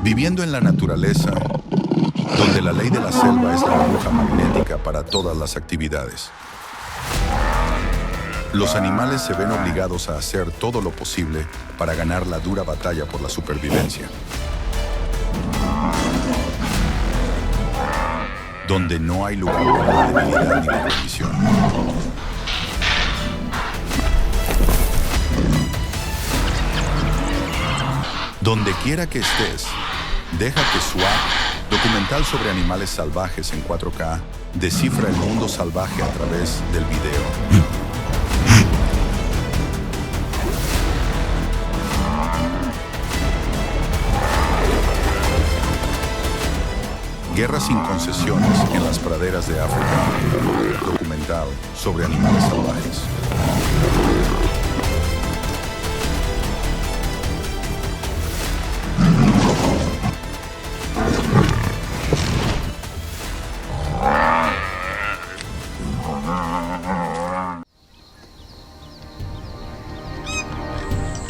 Viviendo en la naturaleza, donde la ley de la selva es la aguja magnética para todas las actividades. Los animales se ven obligados a hacer todo lo posible para ganar la dura batalla por la supervivencia. Donde no hay lugar para la debilidad ni la rendición. Donde quiera que estés, deja que SWAT, documental sobre animales salvajes en 4K, descifra el mundo salvaje a través del video. Guerra sin concesiones en las praderas de África, documental sobre animales salvajes.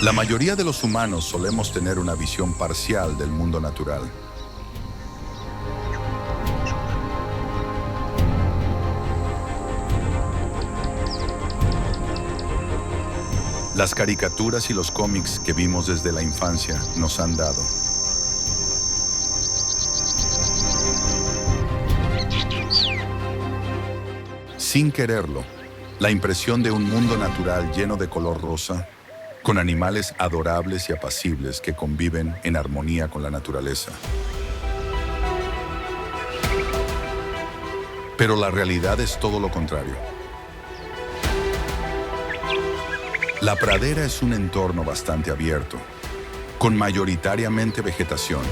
La mayoría de los humanos solemos tener una visión parcial del mundo natural. Las caricaturas y los cómics que vimos desde la infancia nos han dado. Sin quererlo, la impresión de un mundo natural lleno de color rosa, con animales adorables y apacibles que conviven en armonía con la naturaleza. Pero la realidad es todo lo contrario. La pradera es un entorno bastante abierto, con mayoritariamente vegetación,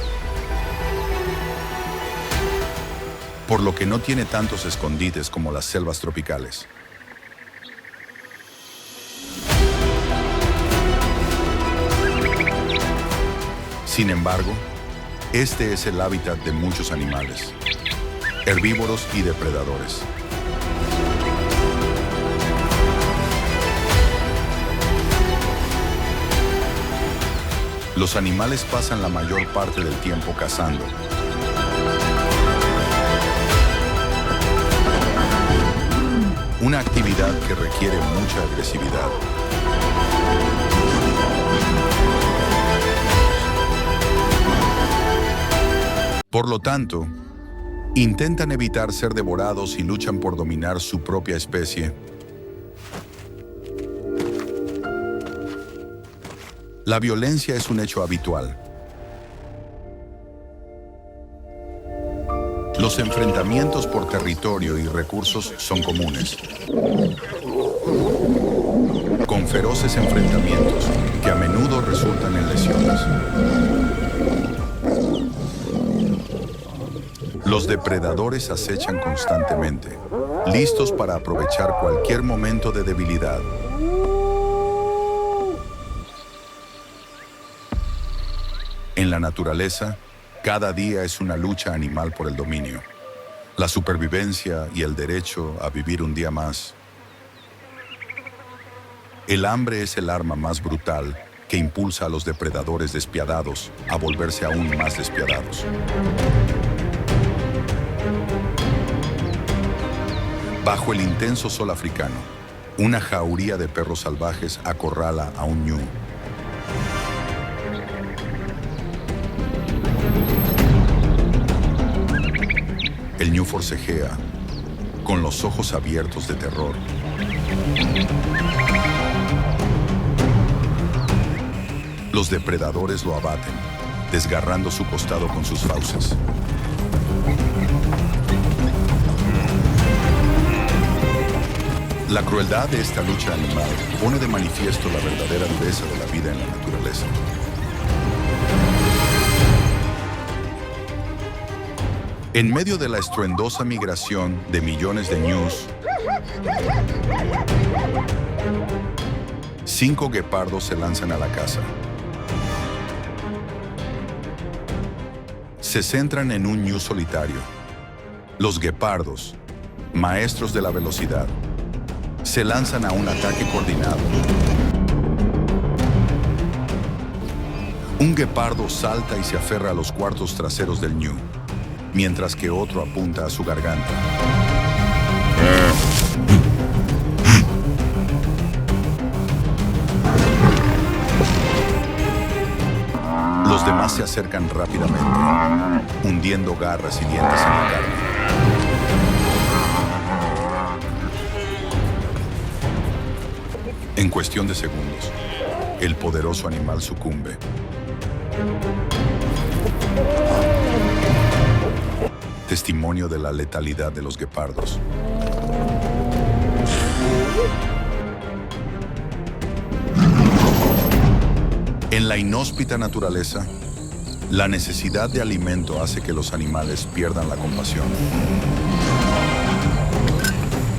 por lo que no tiene tantos escondites como las selvas tropicales. Sin embargo, este es el hábitat de muchos animales, herbívoros y depredadores. Los animales pasan la mayor parte del tiempo cazando. Una actividad que requiere mucha agresividad. Por lo tanto, intentan evitar ser devorados y luchan por dominar su propia especie. La violencia es un hecho habitual. Los enfrentamientos por territorio y recursos son comunes, con feroces enfrentamientos que a menudo resultan en lesiones. Los depredadores acechan constantemente, listos para aprovechar cualquier momento de debilidad. En la naturaleza, cada día es una lucha animal por el dominio, la supervivencia y el derecho a vivir un día más. El hambre es el arma más brutal que impulsa a los depredadores despiadados a volverse aún más despiadados. Bajo el intenso sol africano, una jauría de perros salvajes acorrala a un ñu. El ñu forcejea, con los ojos abiertos de terror. Los depredadores lo abaten, desgarrando su costado con sus fauces. La crueldad de esta lucha animal pone de manifiesto la verdadera dureza de la vida en la naturaleza. En medio de la estruendosa migración de millones de ñus, 5 guepardos se lanzan a la caza. Se centran en un ñu solitario. Los guepardos, maestros de la velocidad, se lanzan a un ataque coordinado. Un guepardo salta y se aferra a los cuartos traseros del ñu, mientras que otro apunta a su garganta. Los demás se acercan rápidamente, hundiendo garras y dientes en la carne. En cuestión de segundos, el poderoso animal sucumbe. Testimonio de la letalidad de los guepardos. En la inhóspita naturaleza, la necesidad de alimento hace que los animales pierdan la compasión.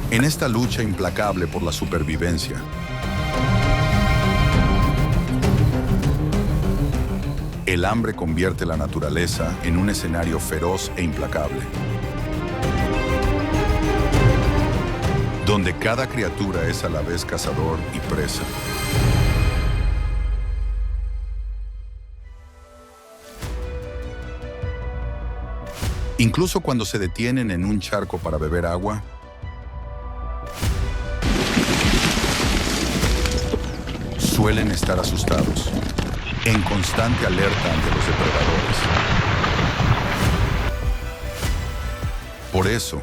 En esta lucha implacable por la supervivencia, el hambre convierte la naturaleza en un escenario feroz e implacable, donde cada criatura es a la vez cazador y presa. Incluso cuando se detienen en un charco para beber agua, suelen estar asustados, en constante alerta ante los depredadores. Por eso,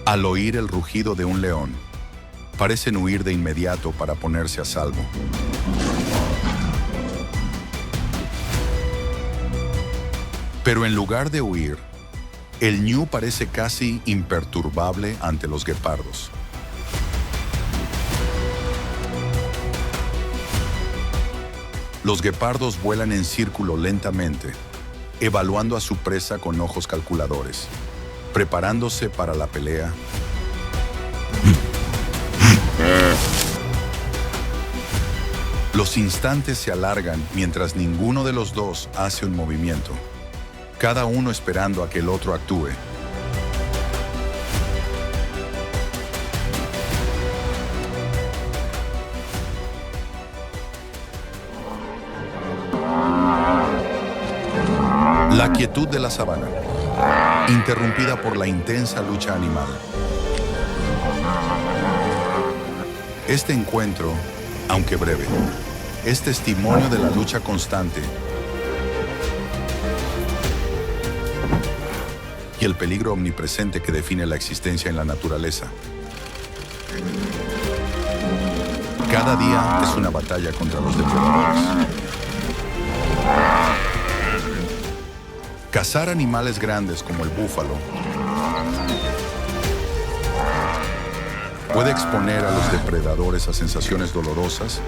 al oír el rugido de un león, parecen huir de inmediato para ponerse a salvo. Pero en lugar de huir, el ñu parece casi imperturbable ante los guepardos. Los guepardos vuelan en círculo lentamente, evaluando a su presa con ojos calculadores, preparándose para la pelea. Los instantes se alargan mientras ninguno de los dos hace un movimiento, cada uno esperando a que el otro actúe. La quietud de la sabana, interrumpida por la intensa lucha animal. Este encuentro, aunque breve, es testimonio de la lucha constante y el peligro omnipresente que define la existencia en la naturaleza. Cada día es una batalla contra los depredadores. Cazar animales grandes como el búfalo puede exponer a los depredadores a sensaciones dolorosas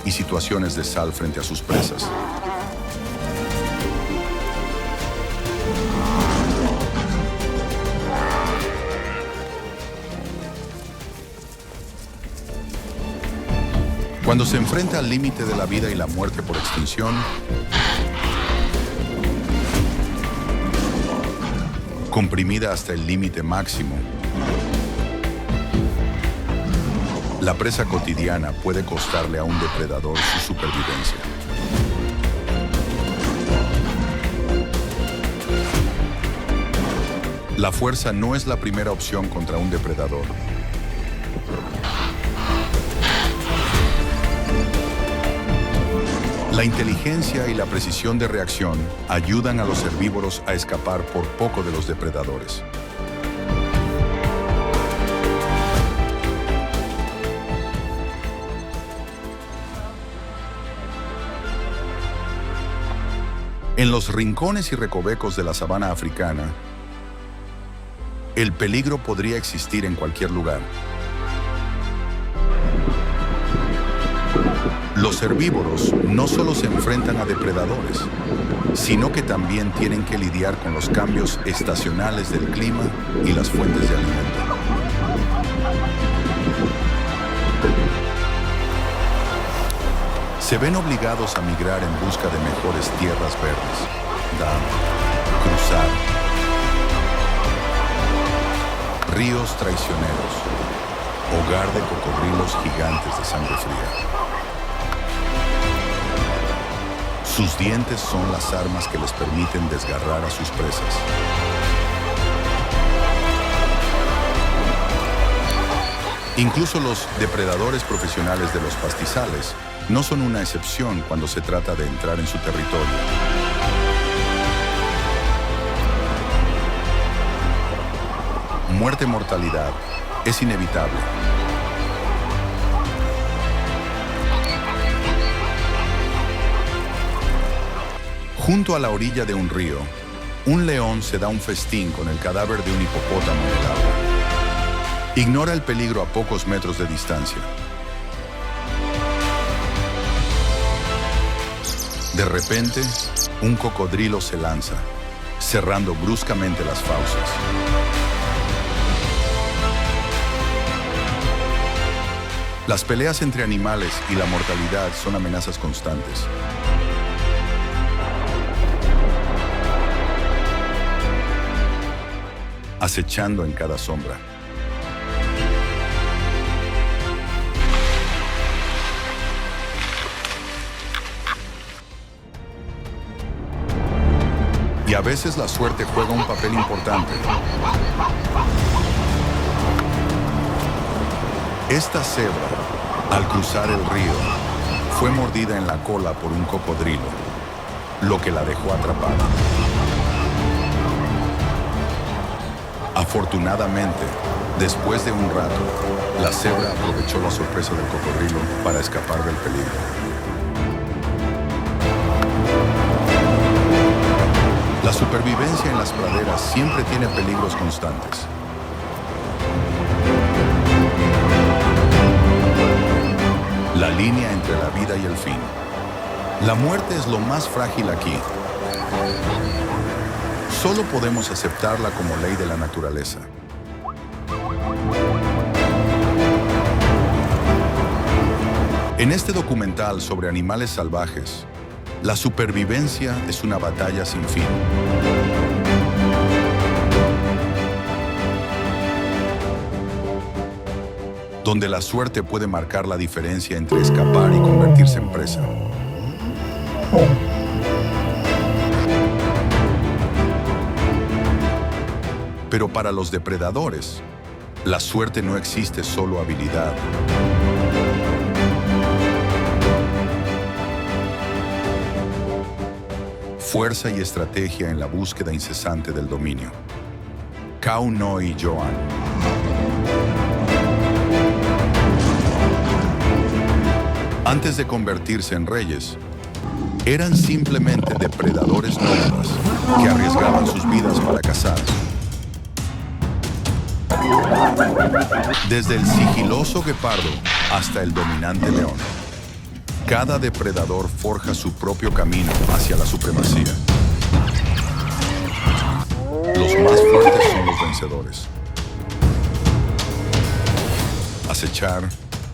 y situaciones de sal frente a sus presas. Cuando se enfrenta al límite de la vida y la muerte por extinción, comprimida hasta el límite máximo, la presa cotidiana puede costarle a un depredador su supervivencia. La fuerza no es la primera opción contra un depredador. La inteligencia y la precisión de reacción ayudan a los herbívoros a escapar por poco de los depredadores. En los rincones y recovecos de la sabana africana, el peligro podría existir en cualquier lugar. Los herbívoros no solo se enfrentan a depredadores, sino que también tienen que lidiar con los cambios estacionales del clima y las fuentes de alimento. Se ven obligados a migrar en busca de mejores tierras verdes, cruzar ríos traicioneros, hogar de cocodrilos gigantes de sangre fría. Sus dientes son las armas que les permiten desgarrar a sus presas. Incluso los depredadores profesionales de los pastizales no son una excepción cuando se trata de entrar en su territorio. Muerte-mortalidad es inevitable. Junto a la orilla de un río, un león se da un festín con el cadáver de un hipopótamo en el agua. Ignora el peligro a pocos metros de distancia. De repente, un cocodrilo se lanza, cerrando bruscamente las fauces. Las peleas entre animales y la mortalidad son amenazas constantes. Acechando en cada sombra. Y a veces la suerte juega un papel importante. Esta cebra, al cruzar el río, fue mordida en la cola por un cocodrilo, lo que la dejó atrapada. Afortunadamente, después de un rato, la cebra aprovechó la sorpresa del cocodrilo para escapar del peligro. La supervivencia en las praderas siempre tiene peligros constantes. La línea entre la vida y el fin. La muerte es lo más frágil aquí. Solo podemos aceptarla como ley de la naturaleza. En este documental sobre animales salvajes, la supervivencia es una batalla sin fin. Donde la suerte puede marcar la diferencia entre escapar y convertirse en presa. Pero para los depredadores, la suerte no existe solo habilidad. Fuerza y estrategia en la búsqueda incesante del dominio. Khao Noi Joan. Antes de convertirse en reyes, eran simplemente depredadores nómadas que arriesgaban sus vidas para cazar. Desde el sigiloso guepardo hasta el dominante león. Cada depredador forja su propio camino hacia la supremacía. Los más fuertes son los vencedores. Acechar,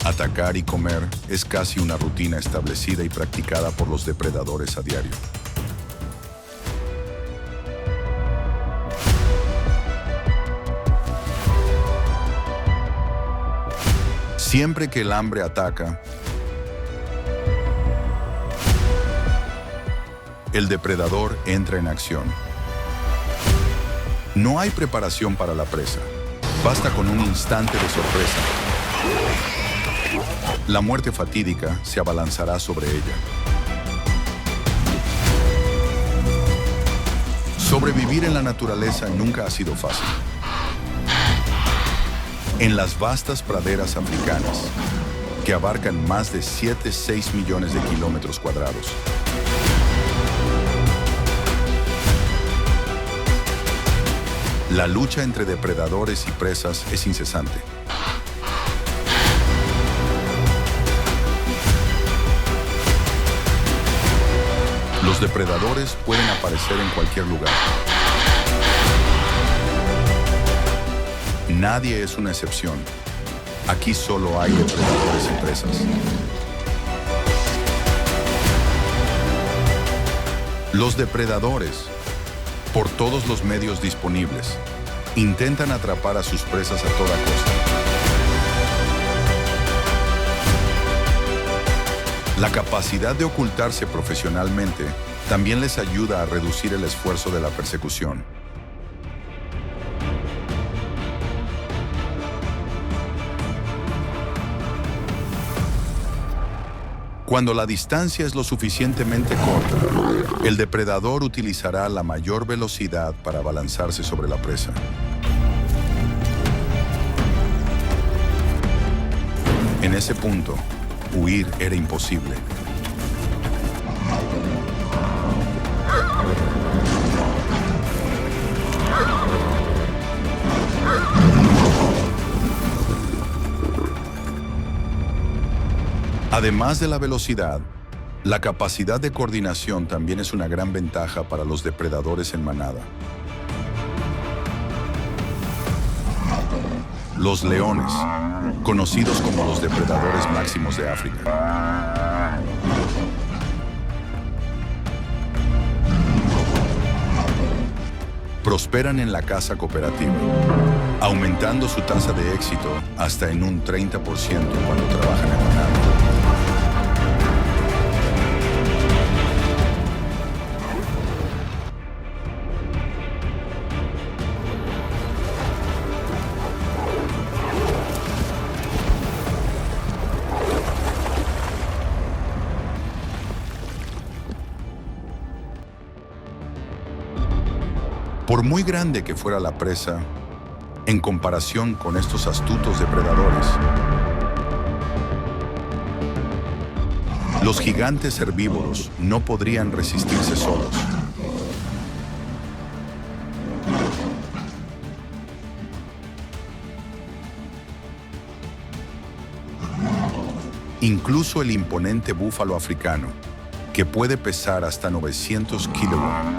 atacar y comer es casi una rutina establecida y practicada por los depredadores a diario. Siempre que el hambre ataca, el depredador entra en acción. No hay preparación para la presa. Basta con un instante de sorpresa. La muerte fatídica se abalanzará sobre ella. Sobrevivir en la naturaleza nunca ha sido fácil. En las vastas praderas africanas, que abarcan más de 7-6 millones de kilómetros cuadrados, la lucha entre depredadores y presas es incesante. Los depredadores pueden aparecer en cualquier lugar. Nadie es una excepción. Aquí solo hay depredadores y presas. Los depredadores, por todos los medios disponibles, intentan atrapar a sus presas a toda costa. La capacidad de ocultarse profesionalmente también les ayuda a reducir el esfuerzo de la persecución. Cuando la distancia es lo suficientemente corta, el depredador utilizará la mayor velocidad para abalanzarse sobre la presa. En ese punto, huir era imposible. Además de la velocidad, la capacidad de coordinación también es una gran ventaja para los depredadores en manada. Los leones, conocidos como los depredadores máximos de África. Prosperan en la caza cooperativa, aumentando su tasa de éxito hasta en un 30% cuando trabajan en manada. Por muy grande que fuera la presa, en comparación con estos astutos depredadores, los gigantes herbívoros no podrían resistirse solos. Incluso el imponente búfalo africano, que puede pesar hasta 900 kilogramos,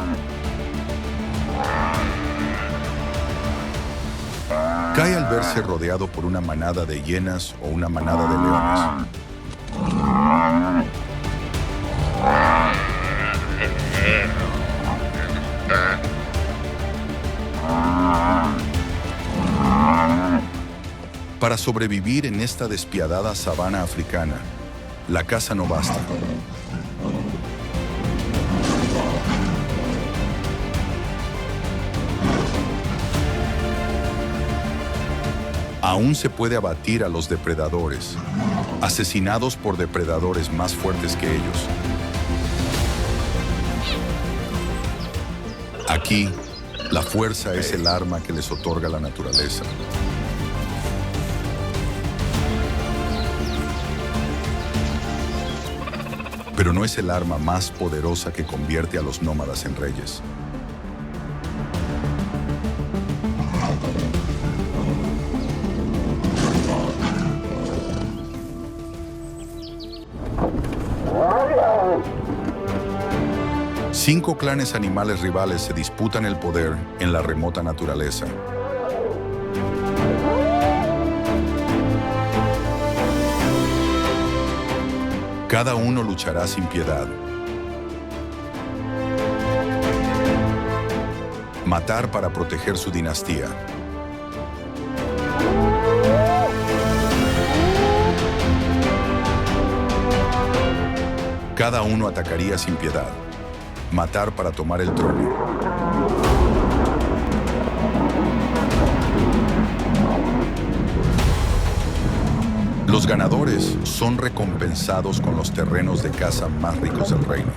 cae al verse rodeado por una manada de hienas o una manada de leones. Para sobrevivir en esta despiadada sabana africana, la caza no basta. Aún se puede abatir a los depredadores, asesinados por depredadores más fuertes que ellos. Aquí, la fuerza es el arma que les otorga la naturaleza. Pero no es el arma más poderosa que convierte a los nómadas en reyes. Cinco clanes animales rivales se disputan el poder en la remota naturaleza. Cada uno luchará sin piedad. Matar para proteger su dinastía. Cada uno atacaría sin piedad. Matar para tomar el trono. Los ganadores son recompensados con los terrenos de caza más ricos del reino.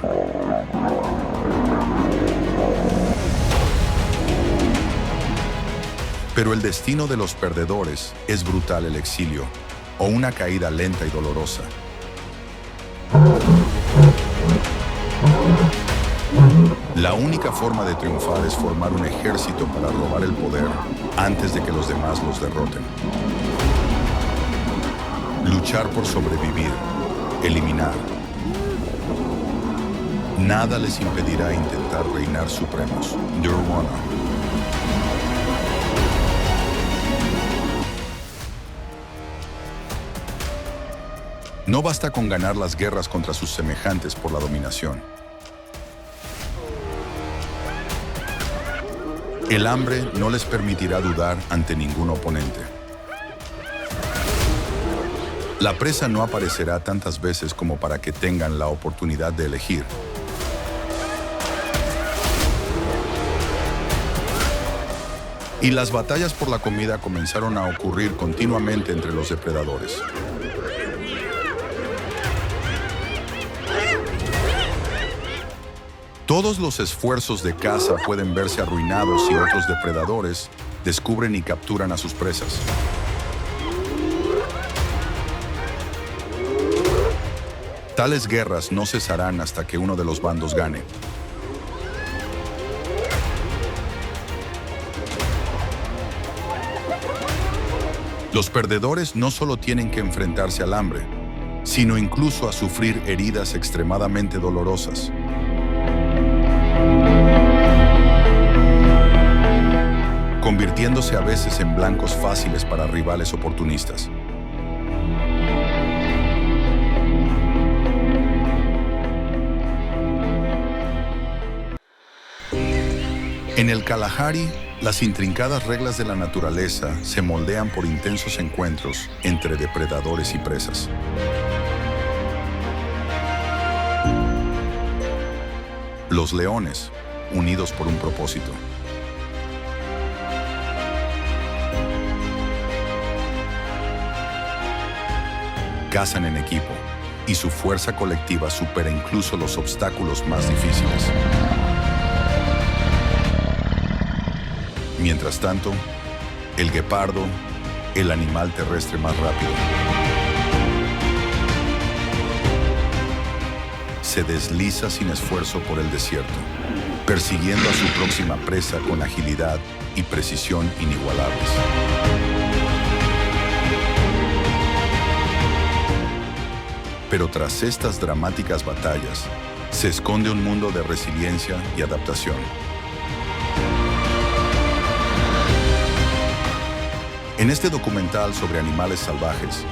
Pero el destino de los perdedores es brutal: el exilio o una caída lenta y dolorosa. La única forma de triunfar es formar un ejército para robar el poder antes de que los demás los derroten. Luchar por sobrevivir, eliminar. Nada les impedirá intentar reinar supremos. Nirvana. No basta con ganar las guerras contra sus semejantes por la dominación. El hambre no les permitirá dudar ante ningún oponente. La presa no aparecerá tantas veces como para que tengan la oportunidad de elegir. Y las batallas por la comida comenzaron a ocurrir continuamente entre los depredadores. Todos los esfuerzos de caza pueden verse arruinados si otros depredadores descubren y capturan a sus presas. Tales guerras no cesarán hasta que uno de los bandos gane. Los perdedores no solo tienen que enfrentarse al hambre, sino incluso a sufrir heridas extremadamente dolorosas. Convirtiéndose a veces en blancos fáciles para rivales oportunistas. En el Kalahari, las intrincadas reglas de la naturaleza se moldean por intensos encuentros entre depredadores y presas. Los leones, unidos por un propósito. Cazan en equipo, y su fuerza colectiva supera incluso los obstáculos más difíciles. Mientras tanto, el guepardo, el animal terrestre más rápido, se desliza sin esfuerzo por el desierto, persiguiendo a su próxima presa con agilidad y precisión inigualables. Pero tras estas dramáticas batallas, se esconde un mundo de resiliencia y adaptación. En este documental sobre animales salvajes,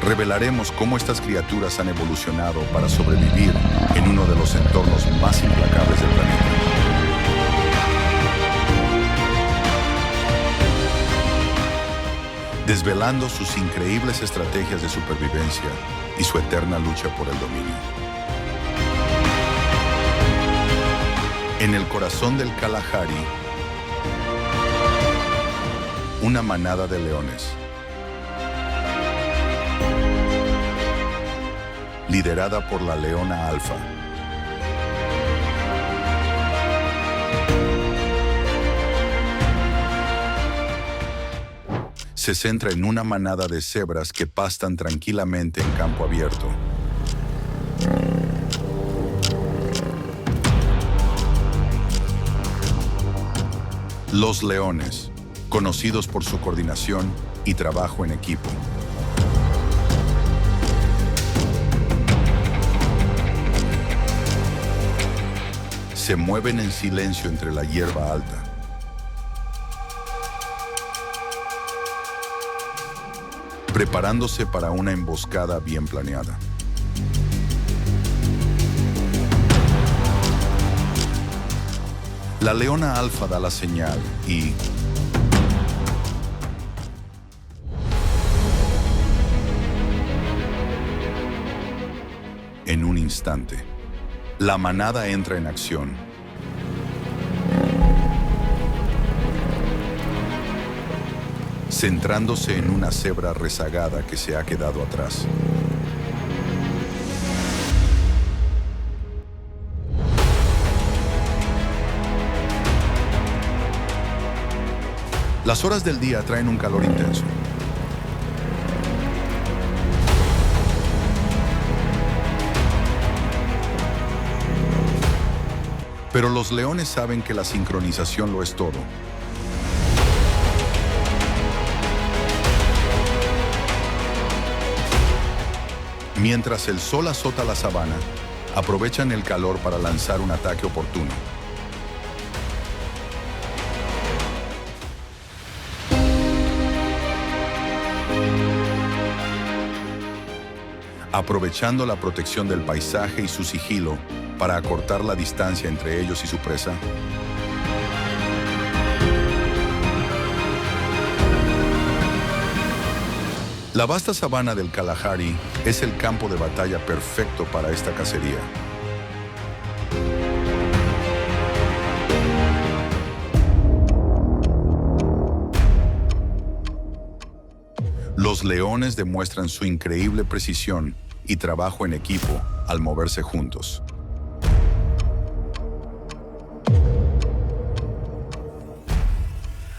revelaremos cómo estas criaturas han evolucionado para sobrevivir en uno de los entornos más implacables del planeta. Desvelando sus increíbles estrategias de supervivencia y su eterna lucha por el dominio. En el corazón del Kalahari, una manada de leones, liderada por la leona alfa, se centra en una manada de cebras que pastan tranquilamente en campo abierto. Los leones, conocidos por su coordinación y trabajo en equipo. Se mueven en silencio entre la hierba alta. Preparándose para una emboscada bien planeada. La leona alfa da la señal y, en un instante, la manada entra en acción. Centrándose en una cebra rezagada que se ha quedado atrás. Las horas del día traen un calor intenso. Pero los leones saben que la sincronización lo es todo. Mientras el sol azota la sabana, aprovechan el calor para lanzar un ataque oportuno. Aprovechando la protección del paisaje y su sigilo para acortar la distancia entre ellos y su presa, La vasta sabana del Kalahari es el campo de batalla perfecto para esta cacería. Los leones demuestran su increíble precisión y trabajo en equipo al moverse juntos.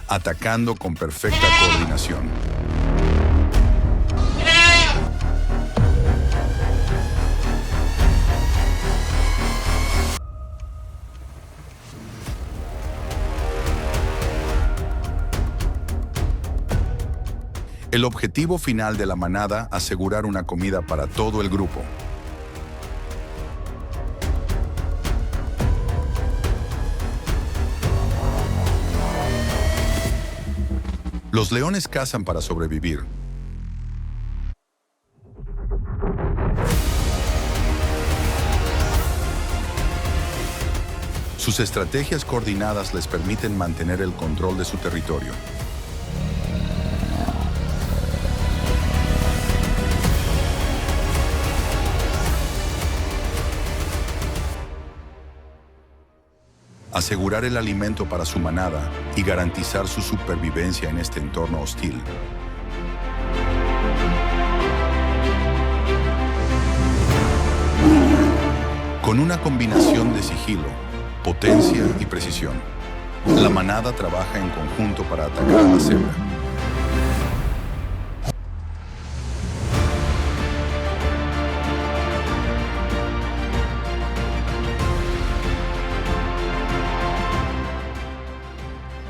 Atacando con perfecta coordinación. El objetivo final de la manada, asegurar una comida para todo el grupo. Los leones cazan para sobrevivir. Sus estrategias coordinadas les permiten mantener el control de su territorio. Asegurar el alimento para su manada y garantizar su supervivencia en este entorno hostil. Con una combinación de sigilo, potencia y precisión, la manada trabaja en conjunto para atacar a la cebra.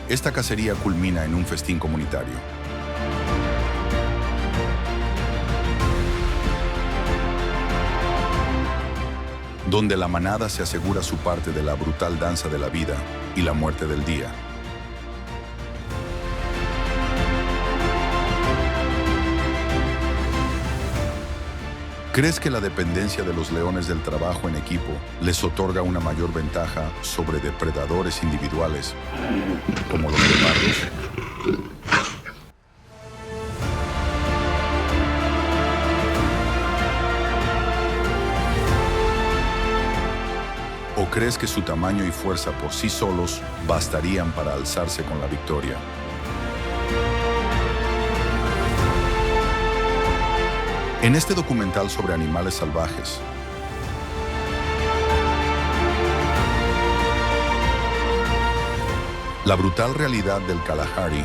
Esta cacería culmina en un festín comunitario. Donde la manada se asegura su parte de la brutal danza de la vida y la muerte del día. ¿Crees que la dependencia de los leones del trabajo en equipo les otorga una mayor ventaja sobre depredadores individuales, como los leopardos? ¿O crees que su tamaño y fuerza por sí solos bastarían para alzarse con la victoria? En este documental sobre animales salvajes, la brutal realidad del Kalahari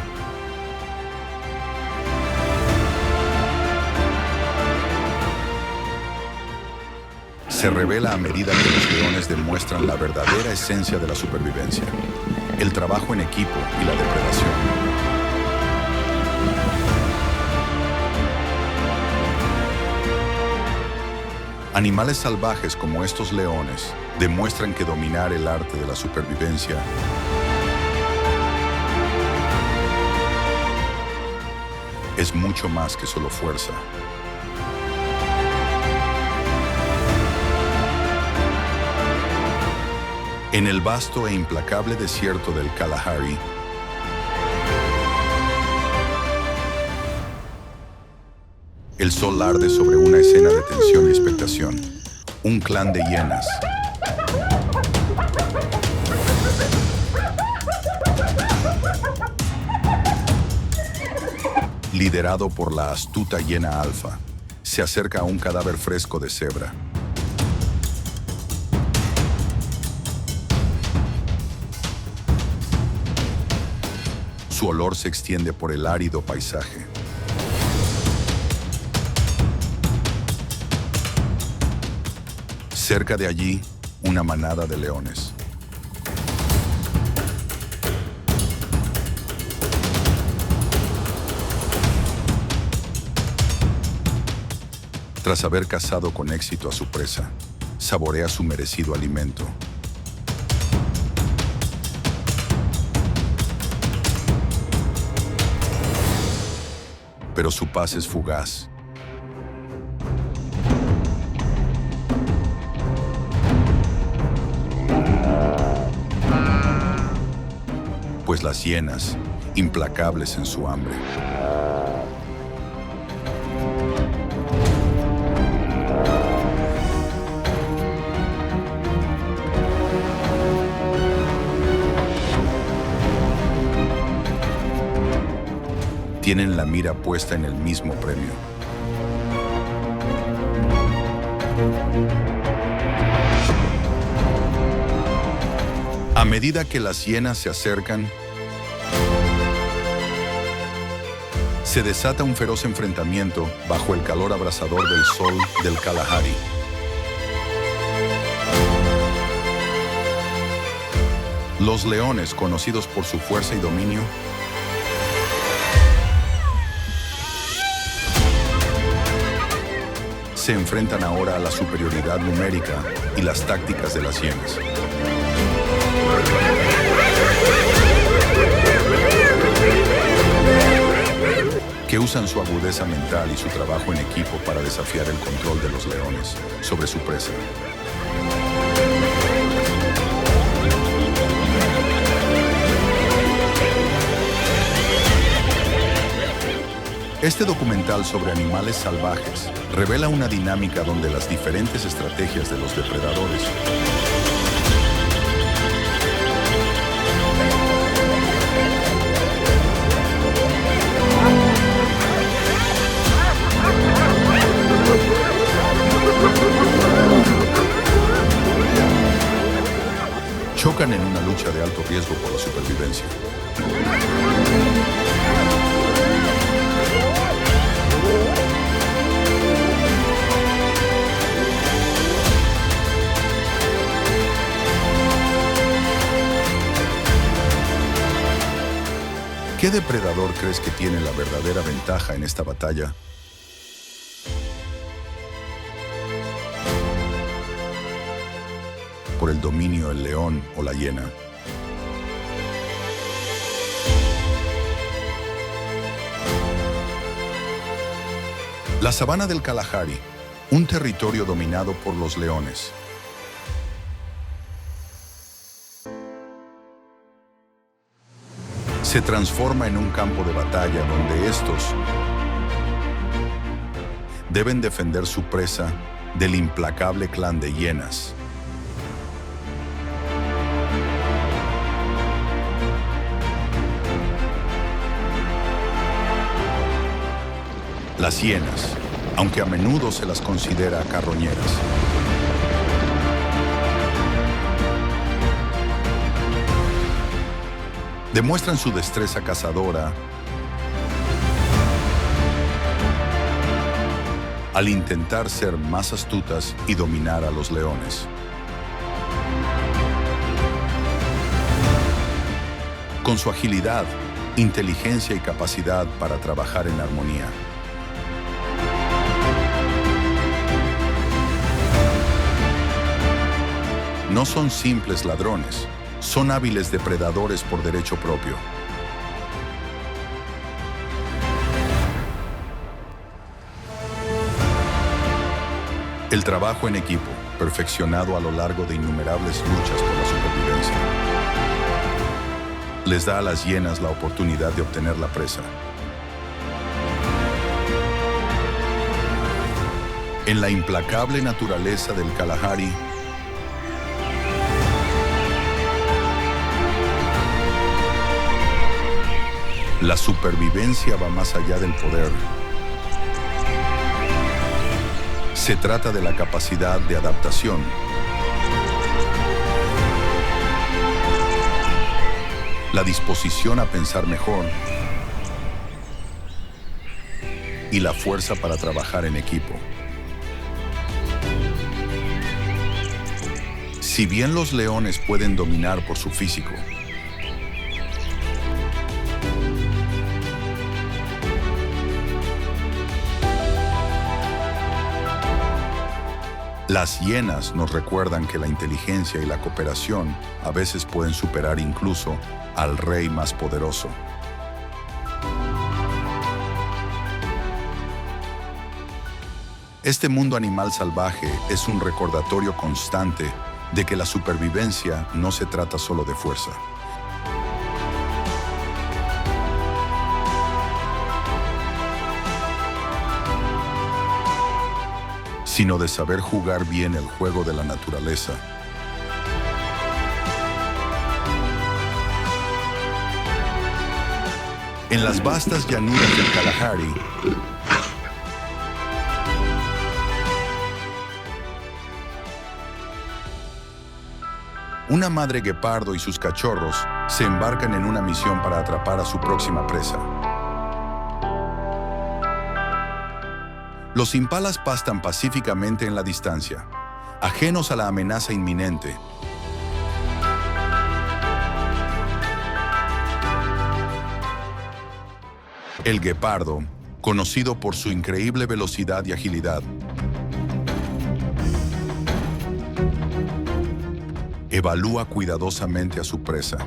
se revela a medida que los leones demuestran la verdadera esencia de la supervivencia, el trabajo en equipo y la depredación. Animales salvajes como estos leones demuestran que dominar el arte de la supervivencia es mucho más que solo fuerza. En el vasto e implacable desierto del Kalahari, el sol arde sobre una escena de tensión y expectación. Un clan de hienas. Liderado por la astuta hiena alfa, se acerca a un cadáver fresco de cebra. Su olor se extiende por el árido paisaje. Cerca de allí, una manada de leones. Tras haber cazado con éxito a su presa, saborea su merecido alimento. Pero su paz es fugaz. Pues las hienas, implacables en su hambre, tienen la mira puesta en el mismo premio. A medida que las hienas se acercan, se desata un feroz enfrentamiento bajo el calor abrasador del sol del Kalahari. Los leones, conocidos por su fuerza y dominio, se enfrentan ahora a la superioridad numérica y las tácticas de las hienas. Que usan su agudeza mental y su trabajo en equipo para desafiar el control de los leones sobre su presa. Este documental sobre animales salvajes revela una dinámica donde las diferentes estrategias de los depredadores chocan en una lucha de alto riesgo por la supervivencia. ¿Qué depredador crees que tiene la verdadera ventaja en esta batalla? ¿Por el dominio el león o la hiena? La sabana del Kalahari, un territorio dominado por los leones. Se transforma en un campo de batalla donde estos deben defender su presa del implacable clan de hienas. Las hienas, aunque a menudo se las considera carroñeras, demuestran su destreza cazadora al intentar ser más astutas y dominar a los leones. Con su agilidad, inteligencia y capacidad para trabajar en armonía. No son simples ladrones, son hábiles depredadores por derecho propio. El trabajo en equipo, perfeccionado a lo largo de innumerables luchas por la supervivencia, les da a las hienas la oportunidad de obtener la presa. En la implacable naturaleza del Kalahari, la supervivencia va más allá del poder. Se trata de la capacidad de adaptación. La disposición a pensar mejor y la fuerza para trabajar en equipo. Si bien los leones pueden dominar por su físico, las hienas nos recuerdan que la inteligencia y la cooperación a veces pueden superar incluso al rey más poderoso. Este mundo animal salvaje es un recordatorio constante de que la supervivencia no se trata solo de fuerza. Sino de saber jugar bien el juego de la naturaleza. En las vastas llanuras del Kalahari, una madre guepardo y sus cachorros se embarcan en una misión para atrapar a su próxima presa. Los impalas pastan pacíficamente en la distancia, ajenos a la amenaza inminente. El guepardo, conocido por su increíble velocidad y agilidad, evalúa cuidadosamente a su presa.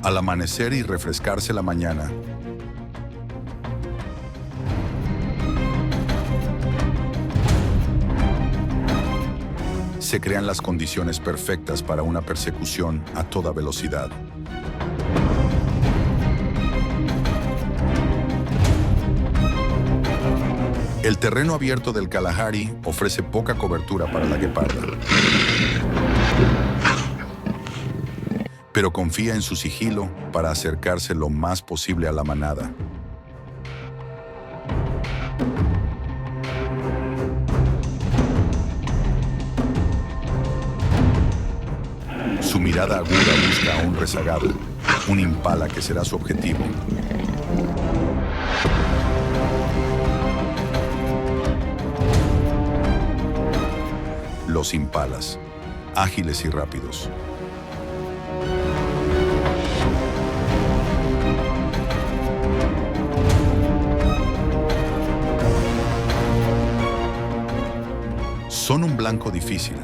Al amanecer y refrescarse la mañana, se crean las condiciones perfectas para una persecución a toda velocidad. El terreno abierto del Kalahari ofrece poca cobertura para la gueparda, pero confía en su sigilo para acercarse lo más posible a la manada. Su mirada aguda busca a un rezagado, un impala que será su objetivo. Los impalas, ágiles y rápidos. Son un blanco difícil,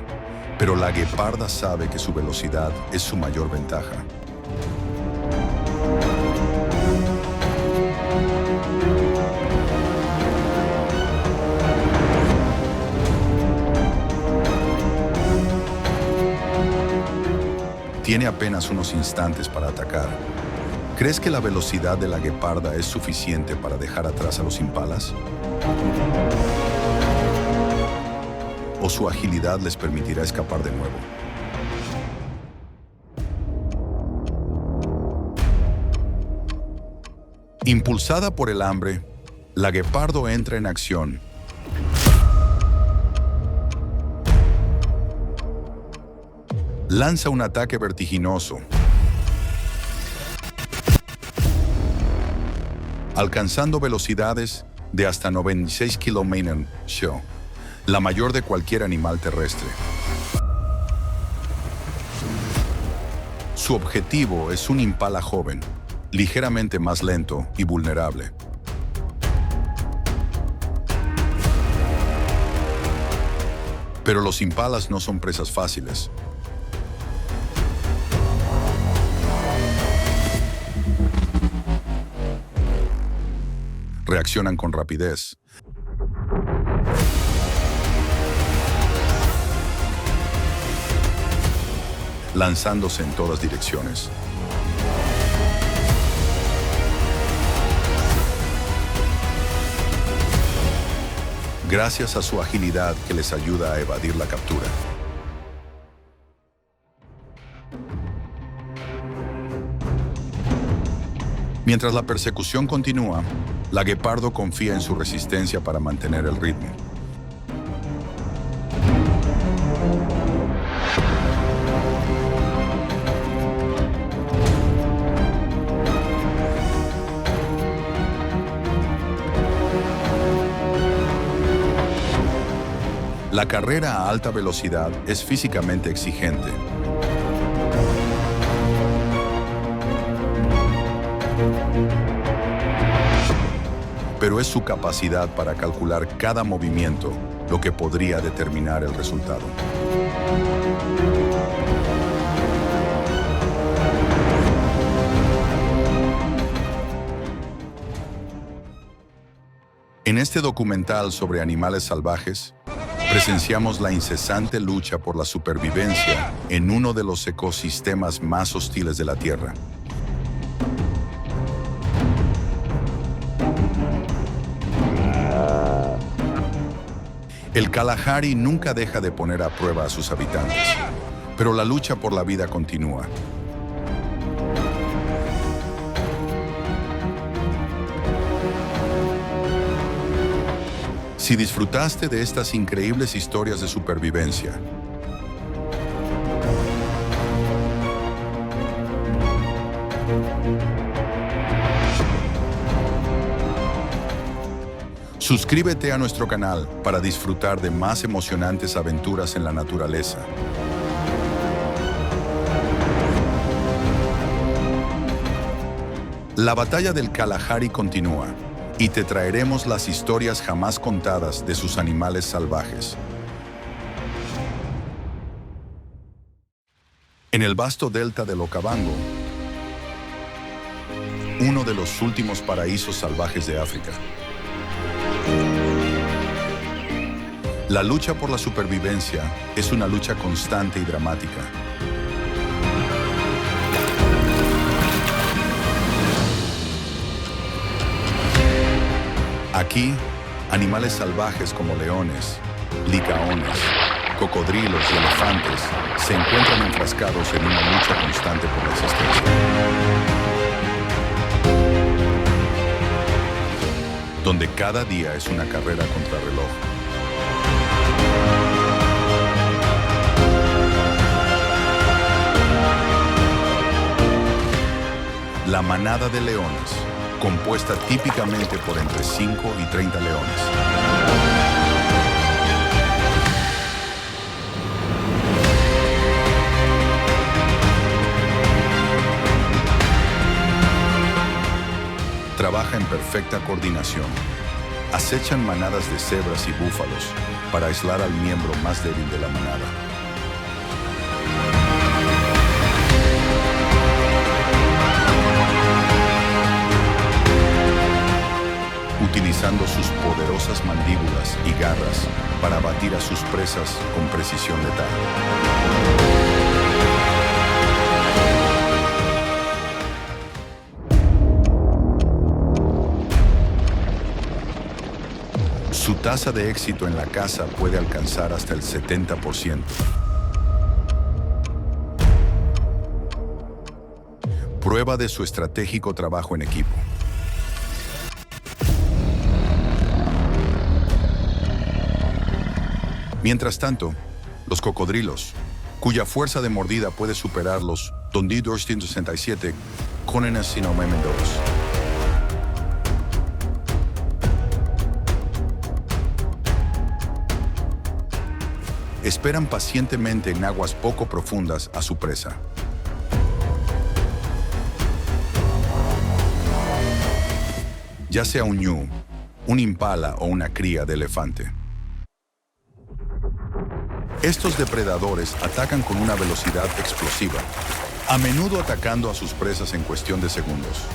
pero la gueparda sabe que su velocidad es su mayor ventaja. Tiene apenas unos instantes para atacar. ¿Crees que la velocidad de la gueparda es suficiente para dejar atrás a los impalas? ¿O su agilidad les permitirá escapar de nuevo? Impulsada por el hambre, la guepardo entra en acción. Lanza un ataque vertiginoso, alcanzando velocidades de hasta 96 km/h, la mayor de cualquier animal terrestre. Su objetivo es un impala joven, ligeramente más lento y vulnerable. Pero los impalas no son presas fáciles. Reaccionan con rapidez. Lanzándose en todas direcciones. Gracias a su agilidad que les ayuda a evadir la captura. Mientras la persecución continúa, la guepardo confía en su resistencia para mantener el ritmo. La carrera a alta velocidad es físicamente exigente. Pero es su capacidad para calcular cada movimiento lo que podría determinar el resultado. En este documental sobre animales salvajes, presenciamos la incesante lucha por la supervivencia en uno de los ecosistemas más hostiles de la Tierra. El Kalahari nunca deja de poner a prueba a sus habitantes, pero la lucha por la vida continúa. Si disfrutaste de estas increíbles historias de supervivencia, suscríbete a nuestro canal para disfrutar de más emocionantes aventuras en la naturaleza. La batalla del Kalahari continúa y te traeremos las historias jamás contadas de sus animales salvajes. En el vasto delta del Okavango, uno de los últimos paraísos salvajes de África, la lucha por la supervivencia es una lucha constante y dramática. Aquí, animales salvajes como leones, licaones, cocodrilos y elefantes se encuentran enfrascados en una lucha constante por la existencia. Donde cada día es una carrera contra reloj. La manada de leones, compuesta típicamente por entre 5 y 30 leones. Trabaja en perfecta coordinación. Acechan manadas de cebras y búfalos para aislar al miembro más débil de la manada. Utilizando sus poderosas mandíbulas y garras para abatir a sus presas con precisión letal. Su tasa de éxito en la caza puede alcanzar hasta el 70%. Prueba de su estratégico trabajo en equipo. Mientras tanto, los cocodrilos, cuya fuerza de mordida puede superar los Dundee 267 Conenas Sinomemendos, esperan pacientemente en aguas poco profundas a su presa. Ya sea un ñu, un impala o una cría de elefante. Estos depredadores atacan con una velocidad explosiva, a menudo atacando a sus presas en cuestión de segundos.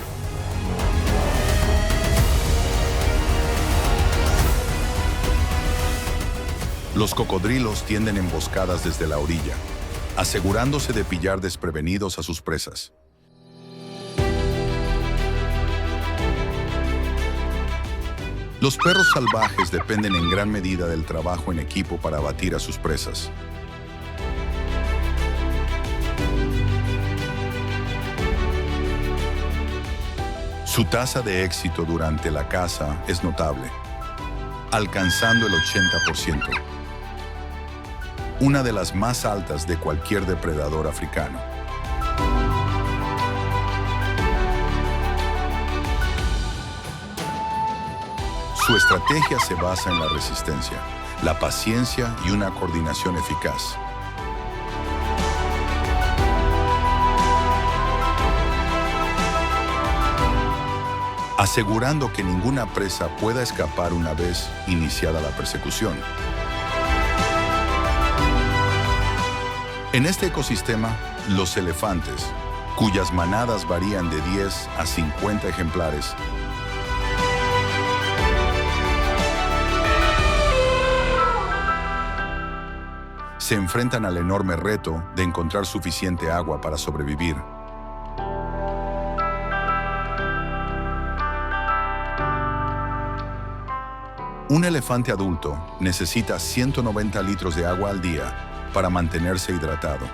Los cocodrilos tienden emboscadas desde la orilla, asegurándose de pillar desprevenidos a sus presas. Los perros salvajes dependen en gran medida del trabajo en equipo para abatir a sus presas. Su tasa de éxito durante la caza es notable, alcanzando el 80%, una de las más altas de cualquier depredador africano. Su estrategia se basa en la resistencia, la paciencia y una coordinación eficaz. Asegurando que ninguna presa pueda escapar una vez iniciada la persecución. En este ecosistema, los elefantes, cuyas manadas varían de 10 a 50 ejemplares, se enfrentan al enorme reto de encontrar suficiente agua para sobrevivir. Un elefante adulto necesita 190 litros de agua al día para mantenerse hidratado.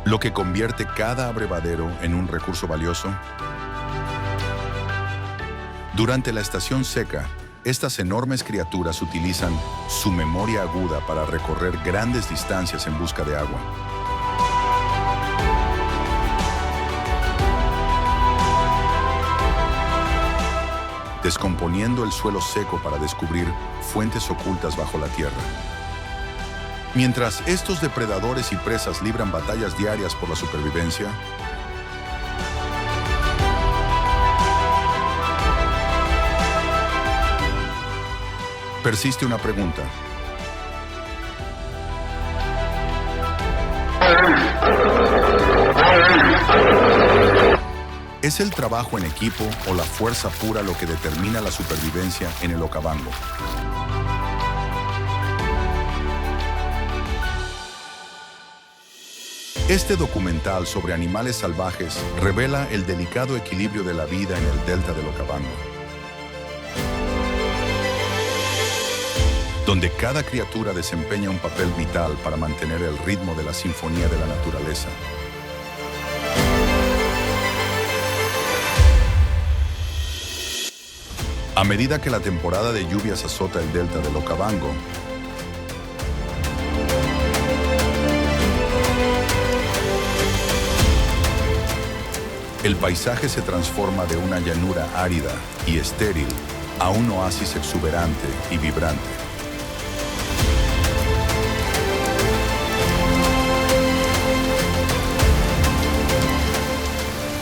Lo que convierte cada abrevadero en un recurso valioso. Durante la estación seca, estas enormes criaturas utilizan su memoria aguda para recorrer grandes distancias en busca de agua. Descomponiendo el suelo seco para descubrir fuentes ocultas bajo la tierra. Mientras estos depredadores y presas libran batallas diarias por la supervivencia, persiste una pregunta. ¿Es el trabajo en equipo o la fuerza pura lo que determina la supervivencia en el Okavango? Este documental sobre animales salvajes revela el delicado equilibrio de la vida en el delta del Okavango, donde cada criatura desempeña un papel vital para mantener el ritmo de la sinfonía de la naturaleza. A medida que la temporada de lluvias azota el delta del Okavango, el paisaje se transforma de una llanura árida y estéril a un oasis exuberante y vibrante.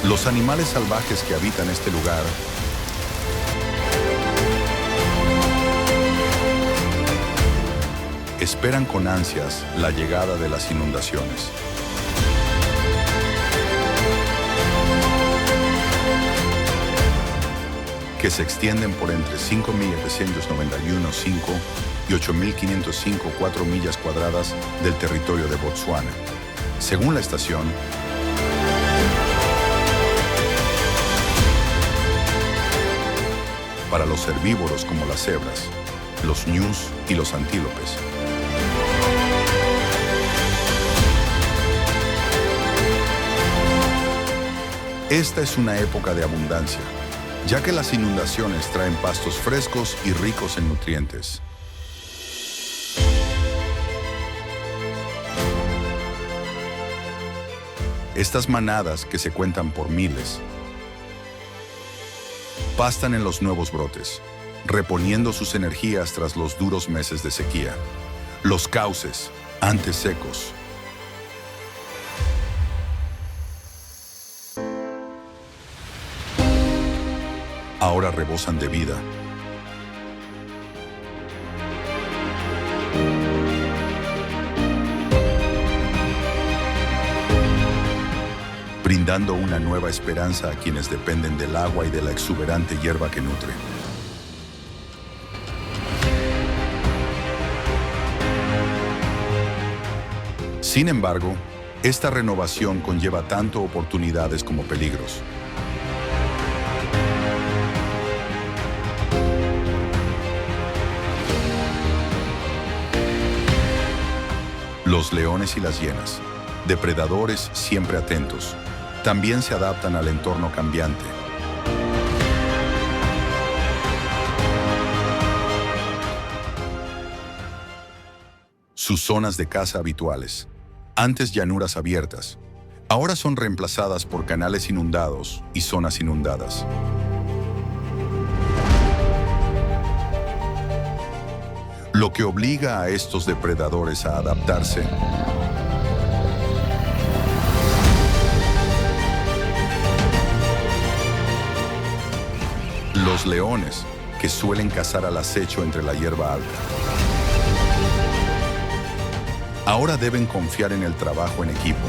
Los animales salvajes que habitan este lugar esperan con ansias la llegada de las inundaciones. Que se extienden por entre 5.791,5 y 8.505,4 millas cuadradas del territorio de Botsuana. Según la estación, para los herbívoros como las cebras, los ñus y los antílopes. Esta es una época de abundancia, ya que las inundaciones traen pastos frescos y ricos en nutrientes. Estas manadas, que se cuentan por miles, pastan en los nuevos brotes, reponiendo sus energías tras los duros meses de sequía. Los cauces, antes secos, ahora rebosan de vida. Brindando una nueva esperanza a quienes dependen del agua y de la exuberante hierba que nutre. Sin embargo, esta renovación conlleva tanto oportunidades como peligros. Los leones y las hienas, depredadores siempre atentos, también se adaptan al entorno cambiante. Sus zonas de caza habituales, antes llanuras abiertas, ahora son reemplazadas por canales inundados y zonas inundadas. Lo que obliga a estos depredadores a adaptarse los leones, que suelen cazar al acecho entre la hierba alta, ahora deben confiar en el trabajo en equipo,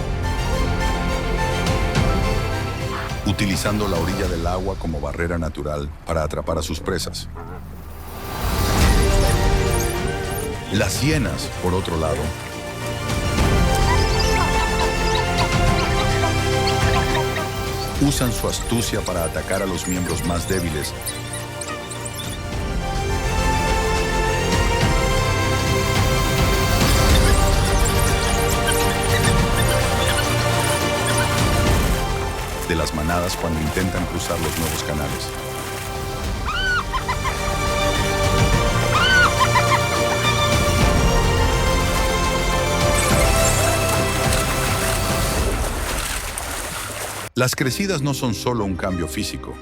utilizando la orilla del agua como barrera natural para atrapar a sus presas. Las hienas, por otro lado, Usan su astucia para atacar a los miembros más débiles. De las manadas cuando intentan cruzar los nuevos canales. Las crecidas no son solo un cambio físico.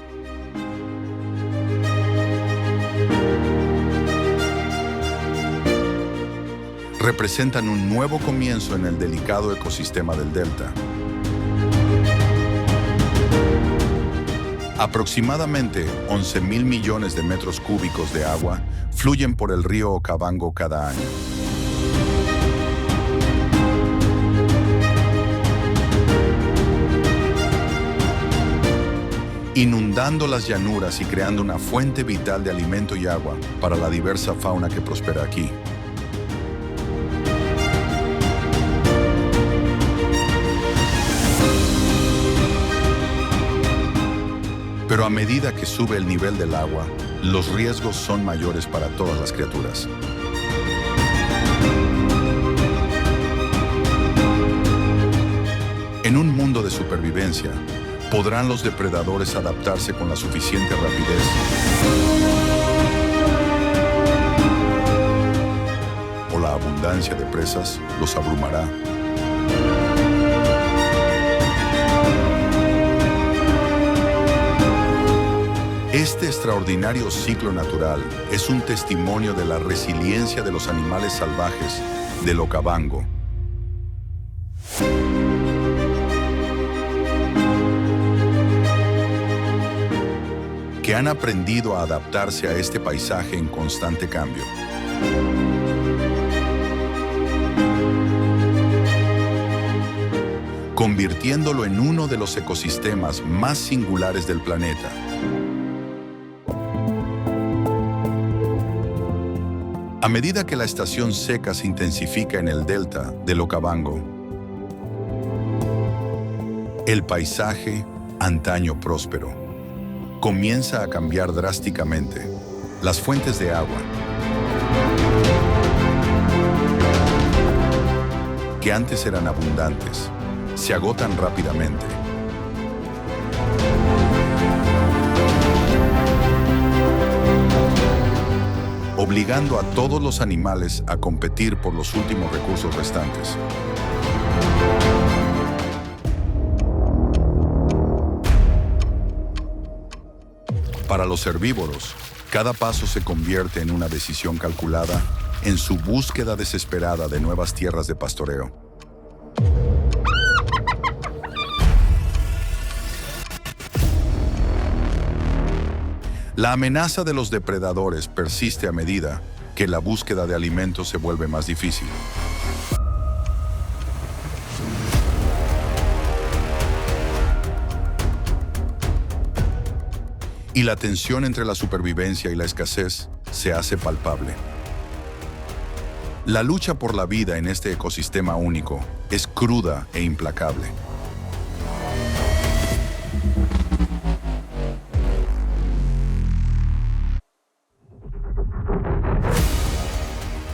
Representan un nuevo comienzo en el delicado ecosistema del delta. Aproximadamente 11.000 millones de metros cúbicos de agua fluyen por el río Okavango cada año. Inundando las llanuras y creando una fuente vital de alimento y agua para la diversa fauna que prospera aquí. Pero a medida que sube el nivel del agua, los riesgos son mayores para todas las criaturas. En un mundo de supervivencia, ¿podrán los depredadores adaptarse con la suficiente rapidez? ¿O la abundancia de presas los abrumará? Este extraordinario ciclo natural es un testimonio de la resiliencia de los animales salvajes del Okavango. Que han aprendido a adaptarse a este paisaje en constante cambio. Convirtiéndolo en uno de los ecosistemas más singulares del planeta. A medida que la estación seca se intensifica en el delta del Okavango, el paisaje, antaño próspero, comienza a cambiar drásticamente. Las fuentes de agua, que antes eran abundantes, se agotan rápidamente. Obligando a todos los animales a competir por los últimos recursos restantes. Para los herbívoros, cada paso se convierte en una decisión calculada en su búsqueda desesperada de nuevas tierras de pastoreo. La amenaza de los depredadores persiste a medida que la búsqueda de alimentos se vuelve más difícil. Y la tensión entre la supervivencia y la escasez se hace palpable. La lucha por la vida en este ecosistema único es cruda e implacable.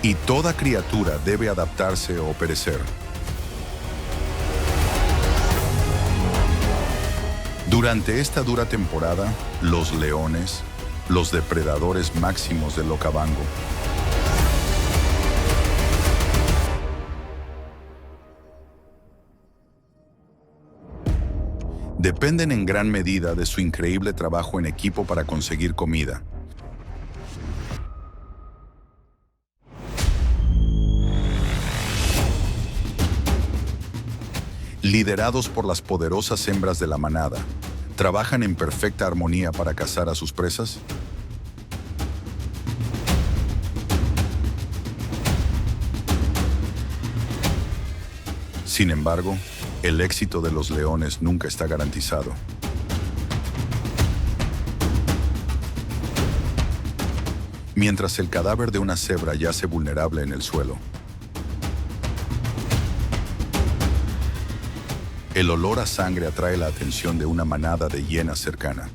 Y toda criatura debe adaptarse o perecer. Durante esta dura temporada, los leones, los depredadores máximos del Okavango, dependen en gran medida de su increíble trabajo en equipo para conseguir comida. Liderados por las poderosas hembras de la manada, ¿trabajan en perfecta armonía para cazar a sus presas? Sin embargo, el éxito de los leones nunca está garantizado. Mientras el cadáver de una cebra yace vulnerable en el suelo, El olor a sangre atrae la atención de una manada de hienas cercana.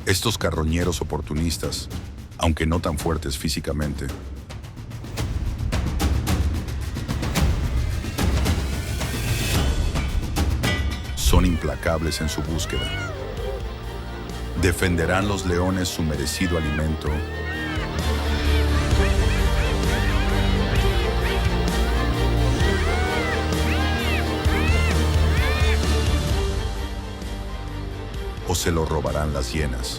Estos carroñeros oportunistas, aunque no tan fuertes físicamente, son implacables en su búsqueda. Defenderán los leones su merecido alimento o se lo robarán las hienas.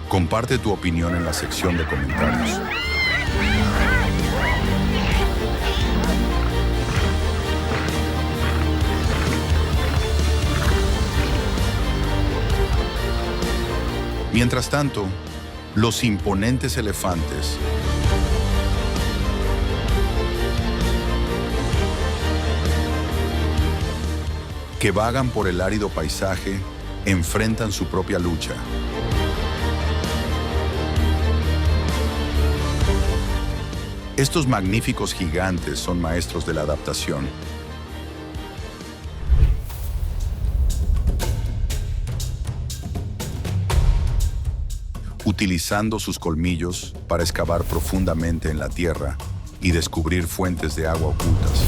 Comparte tu opinión en la sección de comentarios. Mientras tanto, los imponentes elefantes que vagan por el árido paisaje enfrentan su propia lucha. Estos magníficos gigantes son maestros de la adaptación. Utilizando sus colmillos para excavar profundamente en la tierra y descubrir fuentes de agua ocultas.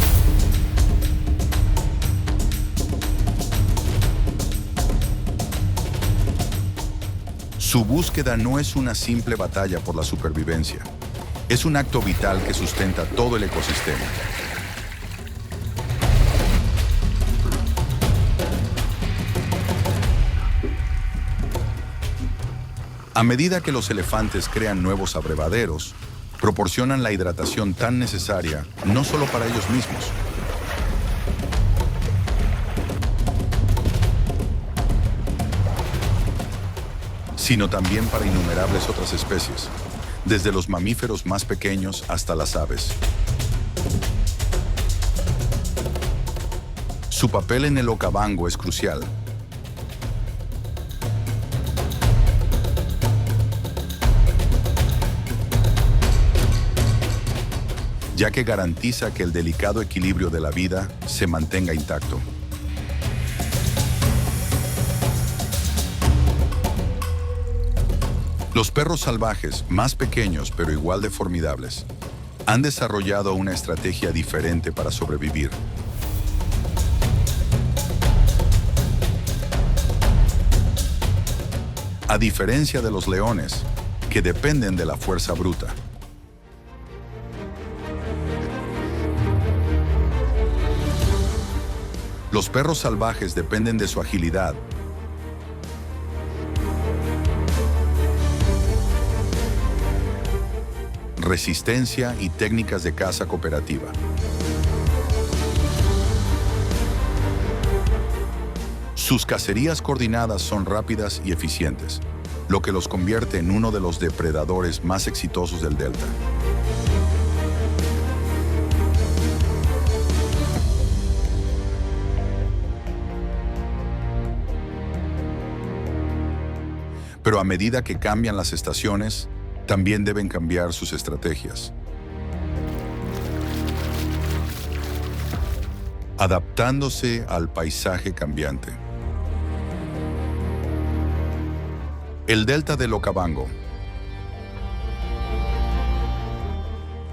Su búsqueda no es una simple batalla por la supervivencia. Es un acto vital que sustenta todo el ecosistema. A medida que los elefantes crean nuevos abrevaderos, proporcionan la hidratación tan necesaria no solo para ellos mismos, sino también para innumerables otras especies, desde los mamíferos más pequeños hasta las aves. Su papel en el Okavango es crucial. Ya que garantiza que el delicado equilibrio de la vida se mantenga intacto. Los perros salvajes, más pequeños pero igual de formidables, han desarrollado una estrategia diferente para sobrevivir. A diferencia de los leones, que dependen de la fuerza bruta. Los perros salvajes dependen de su agilidad, resistencia y técnicas de caza cooperativa. Sus cacerías coordinadas son rápidas y eficientes, lo que los convierte en uno de los depredadores más exitosos del delta. Pero a medida que cambian las estaciones, también deben cambiar sus estrategias. Adaptándose al paisaje cambiante. El delta del Okavango.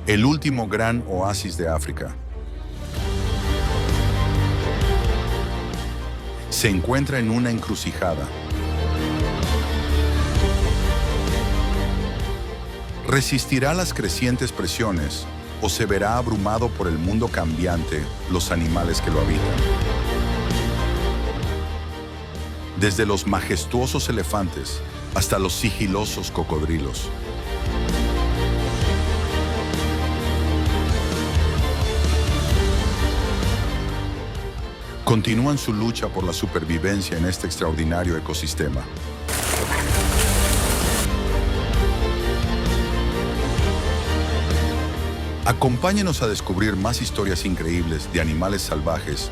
El último gran oasis de África. Se encuentra en una encrucijada. ¿Resistirá las crecientes presiones o se verá abrumado por el mundo cambiante, los animales que lo habitan? Desde los majestuosos elefantes hasta los sigilosos cocodrilos. Continúan su lucha por la supervivencia en este extraordinario ecosistema. Acompáñenos a descubrir más historias increíbles de animales salvajes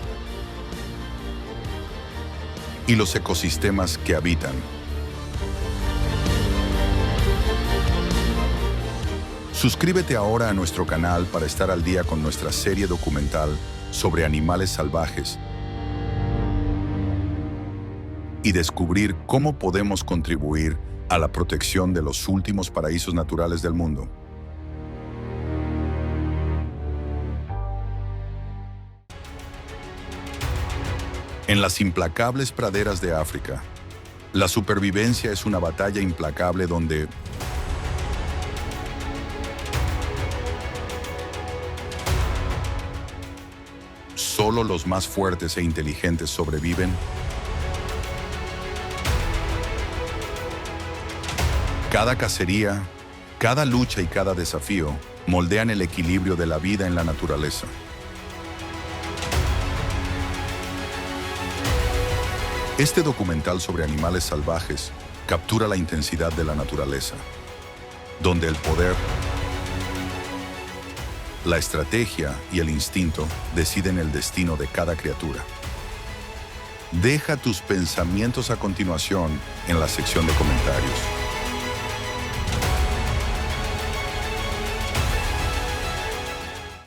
y los ecosistemas que habitan. Suscríbete ahora a nuestro canal para estar al día con nuestra serie documental sobre animales salvajes y descubrir cómo podemos contribuir a la protección de los últimos paraísos naturales del mundo. En las implacables praderas de África, la supervivencia es una batalla implacable donde solo los más fuertes e inteligentes sobreviven. Cada cacería, cada lucha y cada desafío moldean el equilibrio de la vida en la naturaleza. Este documental sobre animales salvajes captura la intensidad de la naturaleza, donde el poder, la estrategia y el instinto deciden el destino de cada criatura. Deja tus pensamientos a continuación en la sección de comentarios.